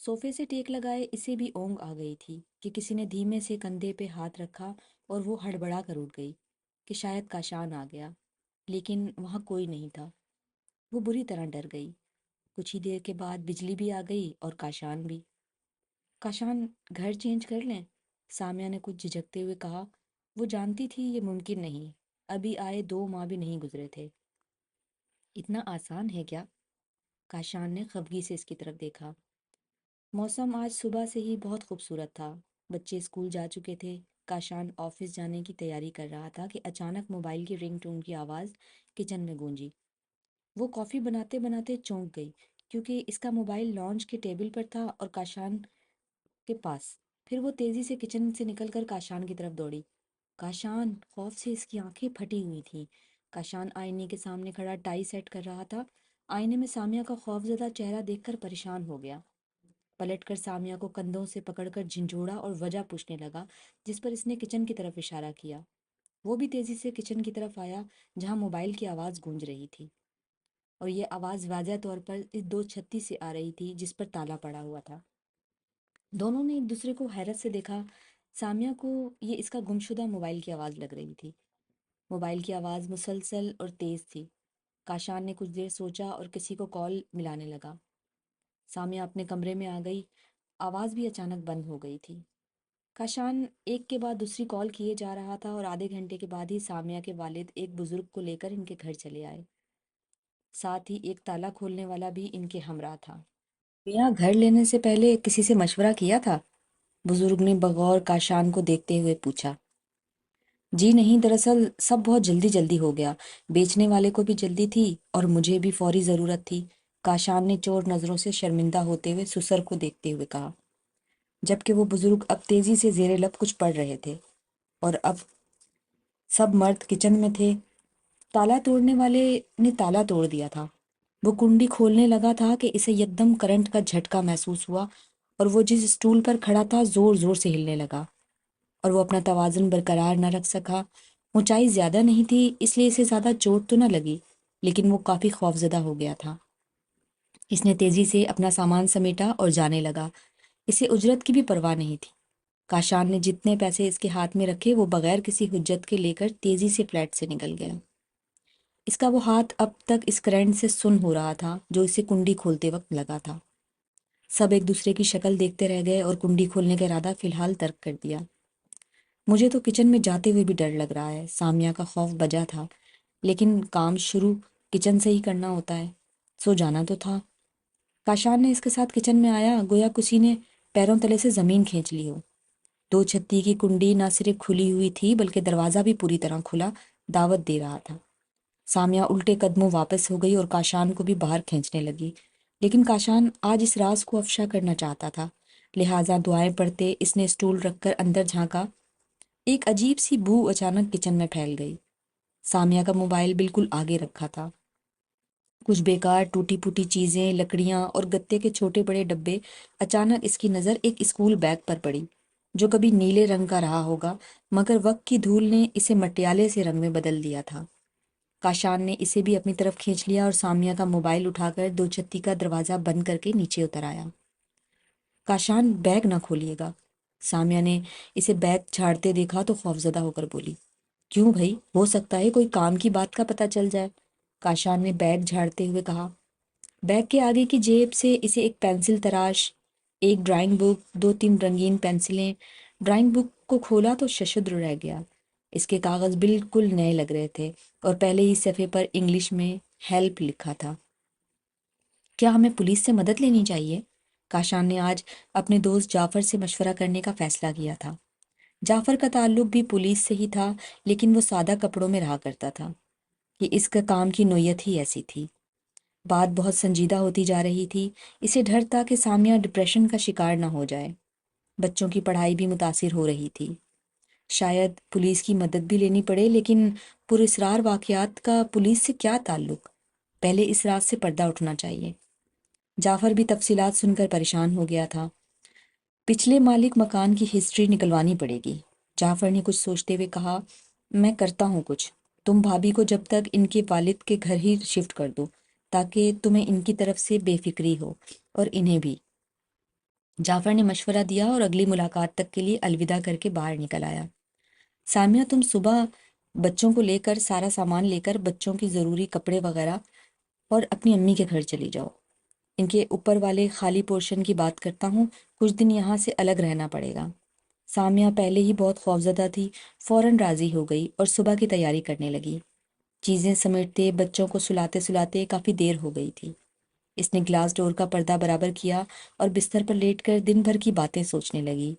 A: صوفے سے ٹیک لگائے اسے بھی اونگ آ گئی تھی کہ کسی نے دھیمے سے کندھے پہ ہاتھ رکھا اور وہ ہڑبڑا کر اٹھ گئی کہ شاید کاشان آ گیا، لیکن وہاں کوئی نہیں تھا۔ وہ بری طرح ڈر گئی۔ کچھ ہی دیر کے بعد بجلی بھی آ گئی اور کاشان بھی۔ کاشان، گھر چینج کر لیں؟ سامیہ نے کچھ جھجکتے ہوئے کہا۔ وہ جانتی تھی یہ ممکن نہیں، ابھی آئے 2 ماہ بھی نہیں گزرے تھے۔ اتنا آسان ہے کیا؟ کاشان نے خفگی سے اس کی طرف دیکھا۔ موسم آج صبح سے ہی بہت خوبصورت تھا۔ بچے اسکول جا چکے تھے۔ کاشان آفس جانے کی تیاری کر رہا تھا کہ اچانک موبائل کی رنگ ٹون کی آواز کچن میں گونجی۔ وہ کافی بناتے بناتے چونک گئی کیونکہ اس کا موبائل لانچ کے ٹیبل پر تھا اور کاشان کے پاس۔ پھر وہ تیزی سے کچن سے نکل کر کاشان کی طرف دوڑی۔ کاشان! خوف سے اس کی آنکھیں پھٹی ہوئی تھیں۔ کاشان آئینے کے سامنے کھڑا ٹائی سیٹ کر رہا تھا۔ آئینے میں سامیہ کا خوفزدہ چہرہ دیکھ کر پریشان ہو گیا۔ پلٹ کر سامیہ کو کندھوں سے پکڑ کر جھنجھوڑا اور وجہ پوچھنے لگا، جس پر اس نے کچن کی طرف اشارہ کیا۔ وہ بھی تیزی سے کچن کی طرف آیا جہاں موبائل کی آواز گونج رہی تھی، اور یہ آواز واضح طور پر اس 2 چھتی سے آ رہی تھی جس پر تالا پڑا ہوا تھا۔ دونوں نے ایک دوسرے کو حیرت سے دیکھا۔ سامیہ کو یہ اس کا گمشدہ موبائل کی آواز لگ رہی تھی۔ موبائل کی آواز مسلسل اور تیز تھی۔ کاشان نے کچھ دیر سوچا اور کسی کو کال ملانے لگا۔ سامیہ اپنے کمرے میں آ گئی۔ آواز بھی اچانک بند ہو گئی تھی۔ کاشان ایک کے بعد دوسری کال کیے جا رہا تھا اور آدھے گھنٹے کے بعد ہی سامیہ کے والد ایک بزرگ کو لے کر ان کے گھر چلے آئے۔ ساتھ ہی ایک تالا کھولنے والا بھی ان کے ہمراہ تھا۔ میاں، گھر لینے سے پہلے کسی سے مشورہ کیا تھا؟ بزرگ نے بغور کاشان کو دیکھتے ہوئے پوچھا۔ جی نہیں، دراصل سب بہت جلدی جلدی ہو گیا۔ بیچنے والے کو بھی جلدی تھی اور مجھے بھی فوری ضرورت تھی۔ کاشان نے چور نظروں سے شرمندہ ہوتے ہوئے سسر کو دیکھتے ہوئے کہا، جبکہ وہ بزرگ اب تیزی سے زیر لب کچھ پڑھ رہے تھے، اور اب سب مرد کچن میں تھے۔ تالا توڑنے والے نے تالا توڑ دیا تھا۔ وہ کنڈی کھولنے لگا تھا کہ اسے یکدم کرنٹ کا جھٹکا محسوس ہوا اور وہ جس اسٹول پر کھڑا تھا زور زور سے ہلنے لگا، اور وہ اپنا توازن برقرار نہ رکھ سکا۔ اونچائی زیادہ نہیں تھی اس لیے اسے زیادہ چوٹ تو نہ لگی، لیکن وہ کافی خوفزدہ ہو گیا تھا۔ اس نے تیزی سے اپنا سامان سمیٹا اور جانے لگا۔ اسے اجرت کی بھی پرواہ نہیں تھی۔ کاشان نے جتنے پیسے اس کے ہاتھ میں رکھے وہ بغیر کسی حجت کے لے کر تیزی سے فلیٹ سے نکل گیا۔ اس کا وہ ہاتھ اب تک اس کرنٹ سے سن ہو رہا تھا جو اسے کنڈی کھولتے وقت لگا تھا۔ سب ایک دوسرے کی شکل دیکھتے رہ گئے اور کنڈی کھولنے کا ارادہ فی الحال ترک کر دیا۔ مجھے تو کچن میں جاتے ہوئے بھی ڈر لگ رہا ہے، سامیہ کا خوف بجا تھا، لیکن کام شروع کچن سے ہی کرنا ہوتا ہے، سو جانا تو تھا۔ کاشان نے اس کے ساتھ کچن میں آیا گویا کسی نے پیروں تلے سے زمین کھینچ لی ہو۔ 2 چھتی کی کنڈی نہ صرف کھلی ہوئی تھی بلکہ دروازہ بھی پوری طرح کھلا دعوت دے رہا تھا۔ سامیہ الٹے قدموں واپس ہو گئی اور کاشان کو بھی باہر کھینچنے لگی، لیکن کاشان آج اس راز کو افشا کرنا چاہتا تھا، لہٰذا دعائیں پڑھتے اس نے اسٹول رکھ کر اندر جھانکا۔ ایک عجیب سی بو اچانک کچن میں پھیل گئی۔ سامیہ کا موبائل بالکل آگے رکھا تھا۔ کچھ بیکار ٹوٹی پھوٹی چیزیں، لکڑیاں اور گتے کے چھوٹے بڑے ڈبے۔ اچانک اس کی نظر ایک اسکول بیگ پر پڑی جو کبھی نیلے رنگ کا رہا ہوگا مگر وقت کی دھول نے اسے مٹیالے سے رنگ میں بدل دیا تھا۔ کاشان نے اسے بھی اپنی طرف کھینچ لیا اور سامیہ کا موبائل اٹھا کر 2 چھتی کا دروازہ بند کر کے نیچے اتر آیا۔ کاشان بیگ نہ کھولیے گا۔ سامیہ نے اسے بیگ جھاڑتے دیکھا تو خوفزدہ ہو کر بولی، کیوں بھائی، ہو سکتا ہے کوئی کام کی بات کا پتہ چل جائے۔ کاشان نے بیگ جھاڑتے ہوئے کہا۔ بیگ کے آگے کی جیب سے اسے ایک پینسل تراش، ایک ڈرائنگ بک، دو تین رنگین پینسلیں۔ ڈرائنگ بک کو کھولا تو ششدر رہ گیا۔ اس کے کاغذ بالکل نئے لگ رہے تھے اور پہلے ہی صفحے پر انگلش میں ہیلپ لکھا تھا۔ کیا ہمیں پولیس سے مدد لینی چاہیے؟ کاشان نے آج اپنے دوست جعفر سے مشورہ کرنے کا فیصلہ کیا تھا۔ جعفر کا تعلق بھی پولیس سے ہی تھا، لیکن وہ سادہ کپڑوں میں رہا کرتا تھا کہ اس کا کام کی نوعیت ہی ایسی تھی۔ بات بہت سنجیدہ ہوتی جا رہی تھی۔ اسے ڈر تھا کہ سامیہ ڈپریشن کا شکار نہ ہو جائے۔ بچوں کی پڑھائی بھی متاثر ہو رہی تھی۔ شاید پولیس کی مدد بھی لینی پڑے، لیکن پراسرار واقعات کا پولیس سے کیا تعلق؟ پہلے اس راز سے پردہ اٹھنا چاہیے۔ جعفر بھی تفصیلات سن کر پریشان ہو گیا تھا۔ پچھلے مالک مکان کی ہسٹری نکلوانی پڑے گی۔ جعفر نے کچھ سوچتے ہوئے کہا، میں کرتا ہوں کچھ۔ تم بھابھی کو جب تک ان کے والد کے گھر ہی شفٹ کر دو، تاکہ تمہیں ان کی طرف سے بے فکری ہو اور انہیں بھی۔ جعفر نے مشورہ دیا اور اگلی ملاقات تک کے لیے الوداع کر کے باہر نکل آیا۔ سامیہ، تم صبح بچوں کو لے کر، سارا سامان لے کر، بچوں کی ضروری کپڑے وغیرہ، اور اپنی امی کے گھر چلی جاؤ۔ ان کے اوپر والے خالی پورشن کی بات کرتا ہوں، کچھ دن یہاں سے الگ رہنا پڑے گا۔ سامیہ پہلے ہی بہت خوفزدہ تھی، فوراً راضی ہو گئی اور صبح کی تیاری کرنے لگی۔ چیزیں سمیٹتے، بچوں کو سلاتے سلاتے کافی دیر ہو گئی تھی۔ اس نے گلاس ڈور کا پردہ برابر کیا اور بستر پر لیٹ کر دن بھر کی باتیں سوچنے لگی۔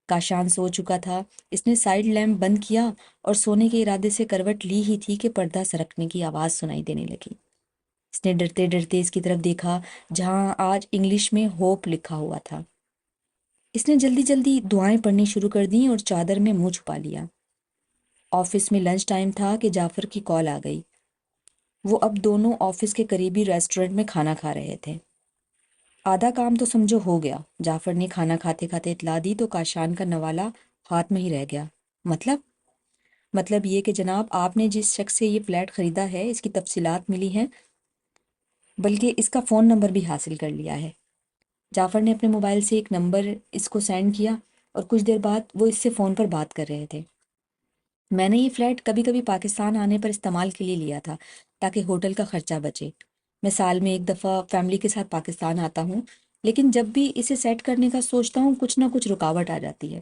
A: کاشان سو چکا تھا۔ اس نے سائیڈ لیمپ بند کیا اور سونے کے ارادے سے کروٹ لی ہی تھی کہ پردہ سرکنے کی آواز سنائی دینے لگی۔ اس نے ڈرتے ڈرتے اس کی طرف دیکھا جہاں آج انگلش میں ہوپ لکھا ہوا تھا۔ اس نے جلدی جلدی دعائیں پڑھنی شروع کر دیں اور چادر میں منہ چھپا لیا۔ آفس میں لنچ ٹائم تھا کہ جعفر کی کال آ گئی۔ وہ اب دونوں آفس کے قریبی ریسٹورنٹ میں کھانا کھا رہے تھے۔ آدھا کام تو سمجھو ہو گیا، جعفر نے کھانا کھاتے کھاتے اطلاع دی تو کاشان کا نوالہ ہاتھ میں ہی رہ گیا۔ مطلب یہ کہ جناب، آپ نے جس شخص سے یہ فلیٹ خریدا ہے اس کی تفصیلات ملی ہیں، بلکہ اس کا فون نمبر بھی حاصل کر لیا ہے۔ جعفر نے اپنے موبائل سے ایک نمبر اس کو سینڈ کیا اور کچھ دیر بعد وہ اس سے فون پر بات کر رہے تھے۔ میں نے یہ فلیٹ کبھی کبھی پاکستان آنے پر استعمال کے لیے لیا تھا تاکہ ہوٹل کا خرچہ بچے۔ میں سال میں ایک دفعہ فیملی کے ساتھ پاکستان آتا ہوں، لیکن جب بھی اسے سیٹ کرنے کا سوچتا ہوں کچھ نہ کچھ رکاوٹ آ جاتی ہے،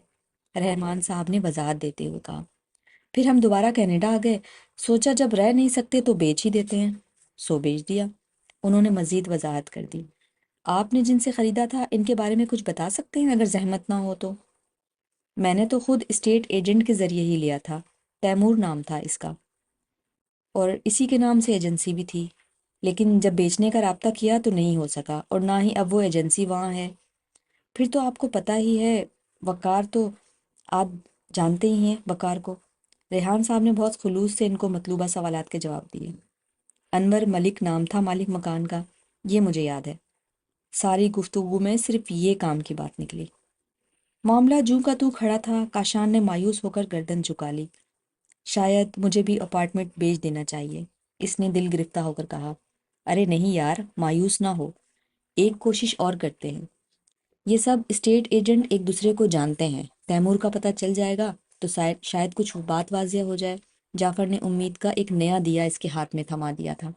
A: رحمان صاحب نے وضاحت دیتے ہوئے کہا۔ پھر ہم دوبارہ کینیڈا آ گئے، سوچا جب رہ نہیں سکتے تو بیچ ہی دیتے ہیں، سو بیچ دیا۔ انہوں نے مزید وضاحت کر دی۔ آپ نے جن سے خریدا تھا ان کے بارے میں کچھ بتا سکتے ہیں اگر زحمت نہ ہو تو؟ میں نے تو خود اسٹیٹ ایجنٹ کے ذریعے ہی لیا تھا، تیمور نام تھا اس کا، اور اسی کے نام سے ایجنسی بھی تھی، لیکن جب بیچنے کا رابطہ کیا تو نہیں ہو سکا، اور نہ ہی اب وہ ایجنسی وہاں ہے۔ پھر تو آپ کو پتہ ہی ہے، وقار تو آپ جانتے ہی ہیں وقار کو۔ ریحان صاحب نے بہت خلوص سے ان کو مطلوبہ سوالات کے جواب دیے۔ انور ملک نام تھا مالک مکان کا، یہ مجھے یاد ہے۔ ساری گفتگو میں صرف یہ کام کی بات نکلی۔ معاملہ جوں کا تو کھڑا تھا۔ کاشان نے مایوس ہو کر گردن جھکا لی۔ شاید مجھے بھی اپارٹمنٹ بیچ دینا چاہیے، اس نے دل گرفتہ ہو کر کہا۔ ارے نہیں یار، مایوس نہ ہو، ایک کوشش اور کرتے ہیں۔ یہ سب اسٹیٹ ایجنٹ ایک دوسرے کو جانتے ہیں، تیمور کا پتہ چل جائے گا تو شاید کچھ بات واضح ہو جائے۔ جعفر نے امید کا ایک نیا دیا اس کے ہاتھ میں تھما دیا تھا۔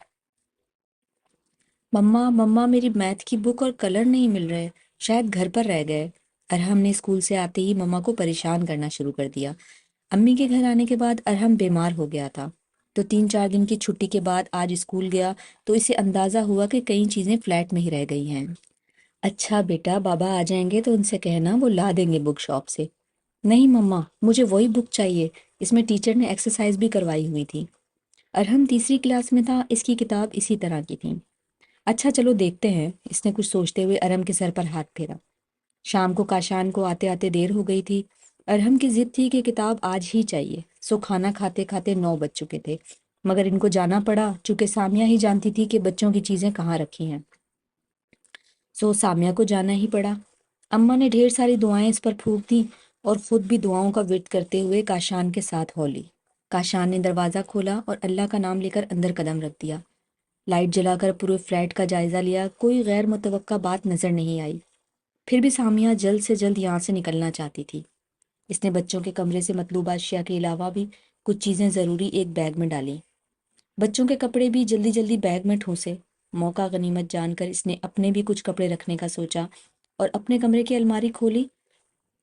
A: مما میری میتھ کی بک اور کلر نہیں مل رہے، شاید گھر پر رہ گئے۔ ارحم نے اسکول سے آتے ہی مما کو پریشان کرنا شروع کر دیا۔ امی کے گھر آنے کے بعد ارحم بیمار ہو گیا تھا، تو 3-4 دن کی چھٹی کے بعد آج اسکول گیا تو اسے اندازہ ہوا کہ کئی چیزیں فلیٹ میں ہی رہ گئی ہیں۔ اچھا بیٹا، بابا آ جائیں گے تو ان سے کہنا وہ لا دیں گے بک شاپ سے۔ نہیں مما، مجھے وہی بک چاہیے، اس میں ٹیچر نے ایکسرسائز بھی کروائی ہوئی تھی۔ ارحم تیسری کلاس میں تھا، اس کی کتاب اسی طرح کی تھی۔ اچھا چلو دیکھتے ہیں، اس نے کچھ سوچتے ہوئے ارحم کے سر پر ہاتھ پھیرا۔ شام کو کاشان کو آتے آتے دیر ہو گئی تھی۔ ارحم کی ضد تھی کہ کتاب آج ہی چاہیے، سو کھانا کھاتے کھاتے 9 بج چکے تھے، مگر ان کو جانا پڑا چونکہ سامیہ ہی جانتی تھی کہ بچوں کی چیزیں کہاں رکھی ہیں، سو سامیہ کو جانا ہی پڑا۔ اماں نے ڈھیر ساری دعائیں اس پر پھونک دیں اور خود بھی دعاؤں کا ورد کرتے ہوئے کاشان کے ساتھ ہو لی۔ کاشان نے دروازہ کھولا اور اللہ کا نام لے کر اندر قدم رکھ دیا۔ لائٹ جلا کر پورے فلیٹ کا جائزہ لیا، کوئی غیر متوقع بات نظر نہیں آئی۔ پھر بھی سامیہ جلد سے جلد یہاں سے نکلنا چاہتی تھی۔ اس نے بچوں کے کمرے سے مطلوبہ اشیاء کے علاوہ بھی کچھ چیزیں ضروری ایک بیگ میں ڈالیں۔ بچوں کے کپڑے بھی جلدی جلدی بیگ میں ٹھونسے۔ موقع غنیمت جان کر اس نے اپنے بھی کچھ کپڑے رکھنے کا سوچا اور اپنے کمرے کی الماری کھولی۔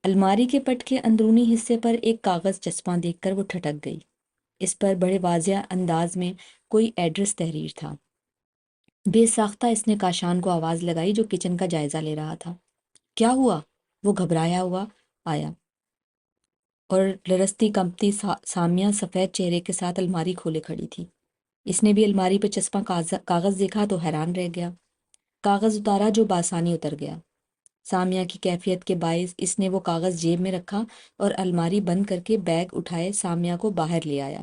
A: الماری کے پٹ کے اندرونی حصے پر ایک کاغذ چسپاں دیکھ کر وہ ٹھٹک گئی۔ اس پر بڑے واضح انداز میں کوئی ایڈریس تحریر تھا۔ بے ساختہ اس نے کاشان کو آواز لگائی جو کچن کا جائزہ لے رہا تھا۔ کیا ہوا؟ وہ گھبرایا ہوا آیا اور لرزتی کمپتی سامیہ سفید چہرے کے ساتھ الماری کھولے کھڑی تھی۔ اس نے بھی الماری پہ چسپاں کاغذ دیکھا تو حیران رہ گیا۔ کاغذ اتارا جو بآسانی اتر گیا۔ سامیہ کی کیفیت کے باعث اس نے وہ کاغذ جیب میں رکھا اور الماری بند کر کے بیگ اٹھائے سامیہ کو باہر لے آیا۔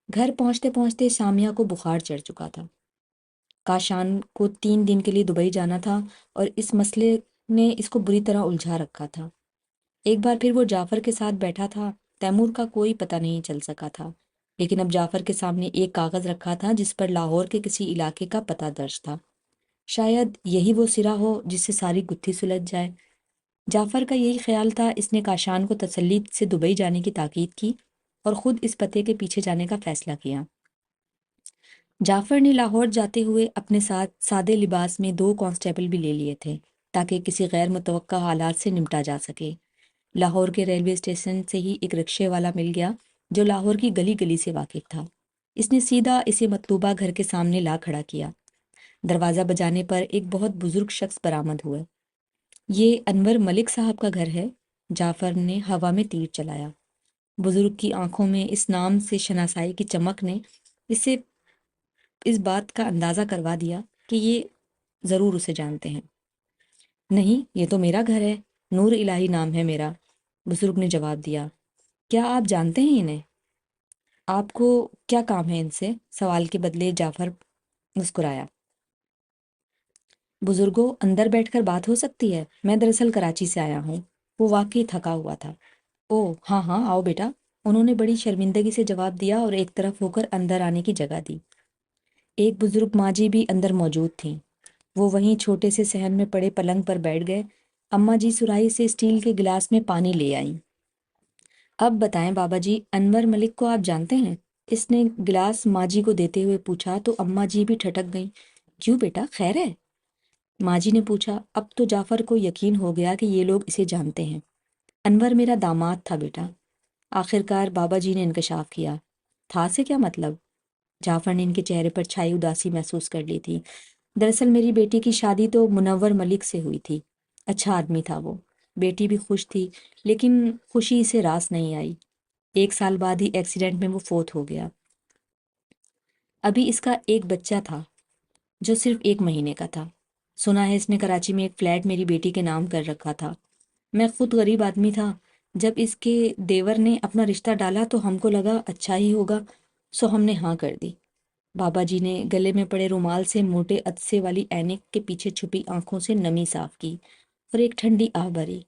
A: گھر پہنچتے پہنچتے سامیہ کو بخار چڑھ چکا تھا۔ کاشان کو 3 دن کے لیے دبئی جانا تھا اور اس مسئلے نے اس کو بری طرح الجھا رکھا تھا۔ ایک بار پھر وہ جعفر کے ساتھ بیٹھا تھا۔ تیمور کا کوئی پتہ نہیں چل سکا تھا، لیکن اب جعفر کے سامنے ایک کاغذ رکھا تھا جس پر لاہور کے کسی علاقے کا پتہ درج تھا۔ شاید یہی وہ سرا ہو جس سے ساری گتھی سلجھ جائے۔ جعفر کا یہی خیال تھا۔ اس نے کاشان کو تسلی سے دبئی جانے کی تاکید کی اور خود اس پتے کے پیچھے جانے کا فیصلہ کیا۔ جعفر نے لاہور جاتے ہوئے اپنے ساتھ سادے لباس میں 2 کانسٹیبل بھی لے لیے تھے تاکہ کسی غیر متوقع حالات سے نمٹا جا سکے۔ لاہور کے ریلوے اسٹیشن سے ہی ایک رکشے والا مل گیا جو لاہور کی گلی گلی سے واقف تھا۔ اس نے سیدھا اسے مطلوبہ گھر کے سامنے لا کھڑا کیا۔ دروازہ بجانے پر ایک بہت بزرگ شخص برآمد ہوئے۔ یہ انور ملک صاحب کا گھر ہے؟ جعفر نے ہوا میں تیر چلایا۔ بزرگ کی آنکھوں میں اس نام سے شناسائی کی چمک نے اسے اس بات کا اندازہ کروا دیا کہ یہ ضرور اسے جانتے ہیں۔ نہیں، یہ تو میرا گھر ہے، نور الہی نام ہے میرا، بزرگ نے جواب دیا۔ کیا آپ جانتے ہیں انہیں؟ آپ کو کیا کام ہے ان سے؟ سوال کے بدلے جعفر مسکرایا۔ بزرگوں، اندر بیٹھ کر بات ہو سکتی ہے؟ میں دراصل کراچی سے آیا ہوں۔ وہ واقعی تھکا ہوا تھا۔ اوہ ہاں ہاں، آؤ بیٹا، انہوں نے بڑی شرمندگی سے جواب دیا اور ایک طرف ہو کر اندر آنے کی جگہ دی۔ ایک بزرگ ماں جی بھی اندر موجود تھیں۔ وہ وہیں چھوٹے سے صحن میں پڑے پلنگ پر بیٹھ گئے۔ اماں جی سراہی سے اسٹیل کے گلاس میں پانی لے آئیں۔ اب بتائیں بابا جی، انور ملک کو آپ جانتے ہیں؟ اس نے گلاس ماں جی کو دیتے ہوئے پوچھا تو اماں جی بھی ٹھٹک گئیں۔ کیوں بیٹا، خیر ہے؟ ماں جی نے پوچھا۔ اب تو جعفر کو یقین ہو گیا کہ یہ لوگ اسے جانتے ہیں۔ انور میرا داماد تھا بیٹا، آخرکار بابا جی نے انکشاف کیا۔ تھا سے کیا مطلب؟ جعفر نے ان کے چہرے پر چھائی اداسی محسوس کر لی تھی۔ دراصل میری بیٹی کی شادی تو منور ملک سے ہوئی تھی۔ اچھا آدمی تھا وہ، بیٹی بھی خوش تھی، لیکن خوشی اسے راس نہیں آئی۔ 1 سال بعد ہی ایکسیڈنٹ میں وہ فوت ہو گیا۔ ابھی اس کا ایک بچہ تھا جو صرف 1 مہینے کا تھا۔ سنا ہے اس نے کراچی میں ایک فلیٹ میری بیٹی کے نام کر رکھا تھا۔ میں خود غریب آدمی تھا۔ جب اس کے دیور نے اپنا رشتہ ڈالا تو ہم کو لگا اچھا ہی ہوگا، سو ہم نے ہاں کر دی۔ بابا جی نے گلے میں پڑے رومال سے موٹے عدسے والی اینک کے پیچھے چھپی آنکھوں سے نمی صاف کی اور ایک ٹھنڈی آہ بھری۔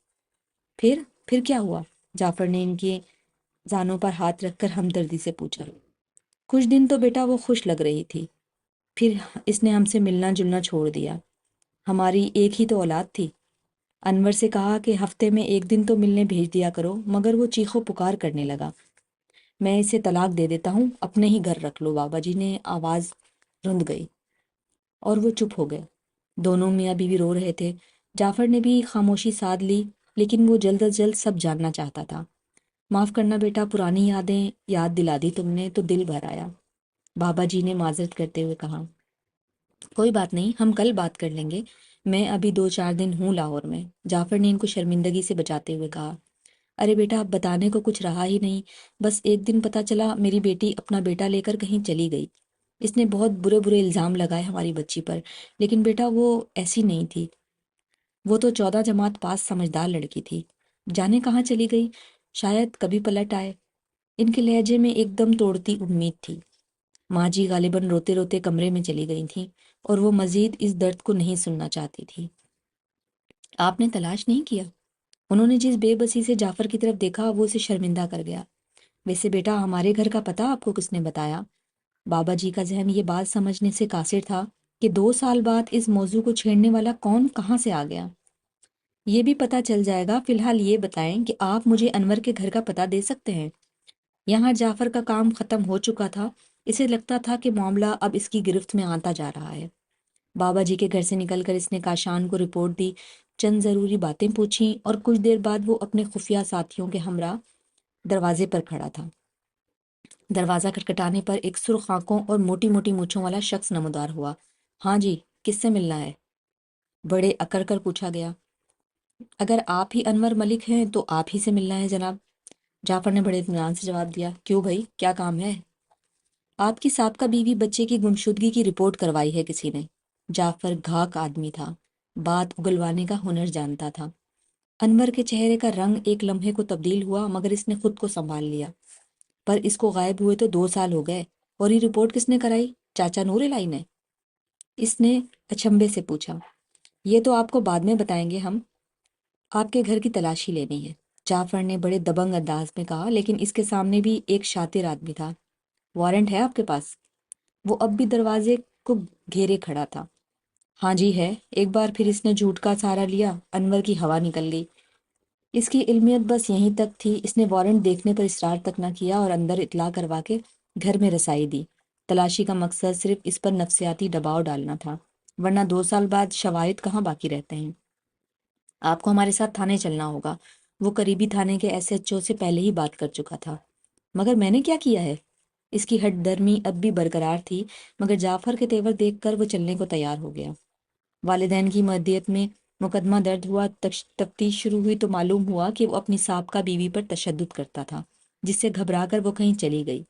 A: پھر کیا ہوا؟ جعفر نے ان کے زانوں پر ہاتھ رکھ کر ہمدردی سے پوچھا۔ کچھ دن تو بیٹا وہ خوش لگ رہی تھی، پھر اس نے ہم سے ملنا جلنا چھوڑ دیا۔ ہماری ایک ہی تو اولاد تھی۔ انور سے کہا کہ ہفتے میں 1 دن تو ملنے بھیج دیا کرو، مگر وہ چیخو پکار کرنے لگا۔ میں اسے طلاق دے دیتا ہوں، اپنے ہی گھر رکھ لو۔ بابا جی نے آواز رند گئی اور وہ چپ ہو گئے۔ دونوں میاں بیوی رو رہے تھے۔ جعفر نے بھی خاموشی سادھ لی، لیکن وہ جلد از جلد سب جاننا چاہتا تھا۔ معاف کرنا بیٹا، پرانی یادیں یاد دلا دی تم نے تو دل بھر آیا، بابا جی نے معذرت کرتے ہوئے کہا۔ کوئی بات نہیں، ہم کل بات کر لیں گے، میں ابھی 2-4 دن ہوں لاہور میں، جعفر نے ان کو شرمندگی سے بچاتے ہوئے کہا۔ ارے بیٹا، اب بتانے کو کچھ رہا ہی نہیں، بس ایک دن پتہ چلا میری بیٹی اپنا بیٹا لے کر کہیں چلی گئی۔ اس نے بہت برے برے الزام لگائے ہماری بچی پر، لیکن بیٹا وہ ایسی نہیں تھی۔ وہ تو 14 جماعت پاس سمجھدار لڑکی تھی، جانے کہاں چلی گئی، شاید کبھی پلٹ آئے۔ ان کے لہجے میں ایک دم توڑتی امید تھی۔ ماں جی غالباً روتے روتے کمرے میں چلی گئی تھیں اور وہ مزید اس درد کو نہیں سننا چاہتی تھی۔ آپ نے تلاش نہیں کیا؟ انہوں نے جس بے بسی سے جعفر کی طرف دیکھا وہ اسے شرمندہ کر گیا۔ ویسے بیٹا، ہمارے گھر کا پتہ آپ کو کس نے بتایا؟ بابا جی کا ذہن یہ بات سمجھنے سے قاصر تھا کہ 2 سال بعد اس موضوع کو چھیڑنے والا کون کہاں سے آ گیا۔ یہ بھی پتہ چل جائے گا۔ فی الحال یہ بتائیں کہ آپ مجھے انور کے گھر کا پتہ دے سکتے ہیں؟ یہاں جعفر کا کام ختم ہو چکا تھا۔ اسے لگتا تھا کہ معاملہ اب اس کی گرفت میں آتا جا رہا ہے۔ بابا جی کے گھر سے نکل کر اس نے کاشان کو رپورٹ دی، چند ضروری باتیں پوچھیں، اور کچھ دیر بعد وہ اپنے خفیہ ساتھیوں کے ہمراہ دروازے پر کھڑا تھا۔ دروازہ کھٹکھٹانے پر ایک سرخ آنکھوں اور موٹی موٹی مونچھوں والا شخص نمودار ہوا۔ ہاں جی، کس سے ملنا ہے؟ بڑے اکڑ کر پوچھا گیا۔ اگر آپ ہی انور ملک ہیں تو آپ ہی سے ملنا ہے جناب، جعفر نے بڑے اطمینان سے جواب دیا۔ کیوں بھائی، کیا کام ہے؟ آپ کی سابقہ بیوی بچے کی گمشدگی کی رپورٹ کروائی ہے کسی نے۔ جعفر گھاک آدمی تھا، بات اگلوانے کا ہنر جانتا تھا۔ انور کے چہرے کا رنگ ایک لمحے کو تبدیل ہوا، مگر اس نے خود کو سنبھال لیا۔ پر اس کو غائب ہوئے تو 2 سال ہو گئے، اور یہ رپورٹ کس نے کرائی؟ چاچا نور الہی نے؟ اس نے اچنبھے سے پوچھا۔ یہ تو آپ کو بعد میں بتائیں گے، ہم آپ کے گھر کی تلاشی لینی ہے، جعفر نے بڑے دبنگ انداز میں کہا، لیکن اس کے سامنے بھی ایک شاطر آدمی تھا۔ وارنٹ ہے آپ کے پاس؟ وہ اب بھی دروازے کو گھیرے کھڑا تھا۔ ہاں جی ہے۔ ایک بار پھر اس نے جھوٹ کا سہارا لیا۔ انور کی ہوا نکل گئی۔ اس کی علمیت بس یہیں تک تھی۔ اس نے وارنٹ دیکھنے پر اصرار تک نہ کیا اور اندر اطلاع کروا کے گھر میں رسائی دی۔ تلاشی کا مقصد صرف اس پر نفسیاتی دباؤ ڈالنا تھا، ورنہ 2 سال بعد شواہد کہاں باقی رہتے ہیں۔ آپ کو ہمارے ساتھ تھانے چلنا ہوگا۔ وہ قریبی تھانے کے ایس ایچ او سے پہلے ہی بات کر چکا تھا۔ مگر میں نے کیا کیا ہے؟ اس کی ہٹ درمی اب بھی برقرار تھی، مگر جعفر کے تیور دیکھ کر وہ چلنے کو تیار ہو گیا۔ والدین کی مدیت میں مقدمہ درج ہوا۔ تفتیش شروع ہوئی تو معلوم ہوا کہ وہ اپنی سابقہ بیوی پر تشدد کرتا تھا، جس سے گھبرا کر وہ کہیں چلی گئی۔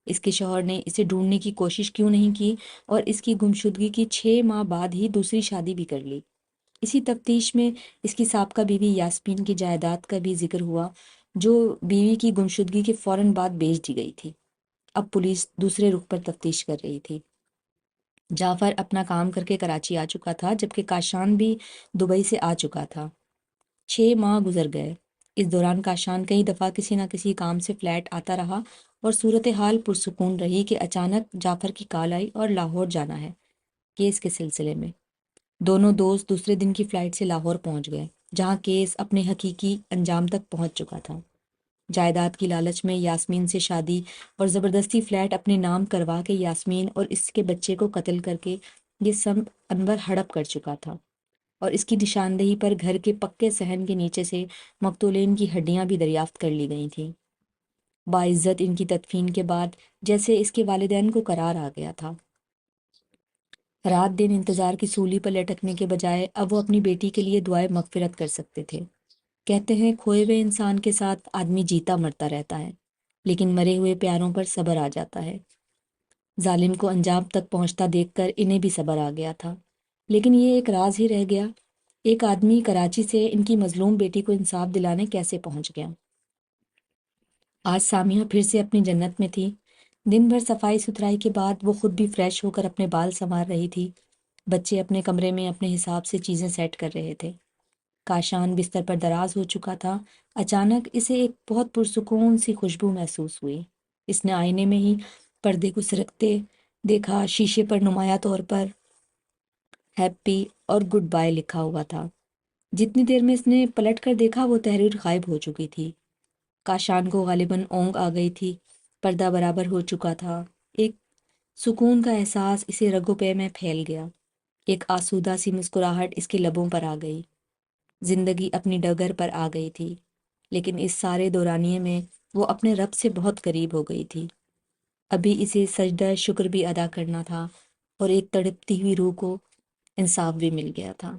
A: اس کے شوہر نے اسے ڈھونڈنے کی کوشش کیوں نہیں کی، اور اس کی گمشدگی کی 6 ماہ بعد ہی دوسری شادی بھی کر لی۔ اسی تفتیش میں اس کی سابقہ بیوی یاسمین کی جائیداد کا بھی ذکر ہوا، جو بیوی کی گمشدگی کے فوراً بعد بیچ دی گئی تھی۔ اب پولیس دوسرے رخ پر تفتیش کر رہی تھی۔ جعفر اپنا کام کر کے کراچی آ چکا تھا، جبکہ کاشان بھی دبئی سے آ چکا تھا۔ 6 ماہ گزر گئے۔ اس دوران کاشان کئی دفعہ کسی نہ کسی کام سے فلیٹ آتا رہا، اور صورتحال پرسکون رہی کہ اچانک جعفر کی کال آئی اور لاہور جانا ہے کیس کے سلسلے میں۔ دونوں دوست دوسرے دن کی فلائٹ سے لاہور پہنچ گئے، جہاں کیس اپنے حقیقی انجام تک پہنچ چکا تھا۔ جائیداد کی لالچ میں یاسمین سے شادی اور زبردستی فلیٹ اپنے نام کروا کے یاسمین اور اس کے بچے کو قتل کر کے یہ سب انور ہڑپ کر چکا تھا، اور اس کی نشاندہی پر گھر کے پکے صحن کے نیچے سے مقتولین کی ہڈیاں بھی دریافت کر لی گئی تھیں۔ باعزت ان کی تدفین کے بعد جیسے اس کے والدین کو قرار آ گیا تھا۔ رات دن انتظار کی سولی پر لٹکنے کے بجائے اب وہ اپنی بیٹی کے لیے دعائے مغفرت کر سکتے تھے۔ کہتے ہیں کھوئے ہوئے انسان کے ساتھ آدمی جیتا مرتا رہتا ہے، لیکن مرے ہوئے پیاروں پر صبر آ جاتا ہے۔ ظالم کو انجام تک پہنچتا دیکھ کر انہیں بھی صبر آ گیا تھا، لیکن یہ ایک راز ہی رہ گیا، ایک آدمی کراچی سے ان کی مظلوم بیٹی کو انصاف دلانے کیسے پہنچ گیا۔ آج سامیہ پھر سے اپنی جنت میں تھی۔ دن بھر صفائی ستھرائی کے بعد وہ خود بھی فریش ہو کر اپنے بال سنوار رہی تھی۔ بچے اپنے کمرے میں اپنے حساب سے چیزیں سیٹ کر رہے تھے۔ کاشان بستر پر دراز ہو چکا تھا۔ اچانک اسے ایک بہت پرسکون سی خوشبو محسوس ہوئی۔ اس نے آئینے میں ہی پردے کو سرکتے دیکھا۔ شیشے پر نمایاں طور پر ہیپی اور گڈ بائے لکھا ہوا تھا۔ جتنی دیر میں اس نے پلٹ کر دیکھا وہ تحریر غائب ہو چکی تھی۔ کاشان کو غالباً اونگ آ گئی تھی۔ پردہ برابر ہو چکا تھا۔ ایک سکون کا احساس اسے رگوں پے میں پھیل گیا۔ ایک آسودہ سی مسکراہٹ اس کے لبوں پر آ گئی۔ زندگی اپنی ڈگر پر آ گئی تھی، لیکن اس سارے دورانیے میں وہ اپنے رب سے بہت قریب ہو گئی تھی۔ ابھی اسے سجدہ شکر بھی ادا کرنا تھا، اور ایک تڑپتی ہوئی روح کو انصاف بھی مل گیا تھا۔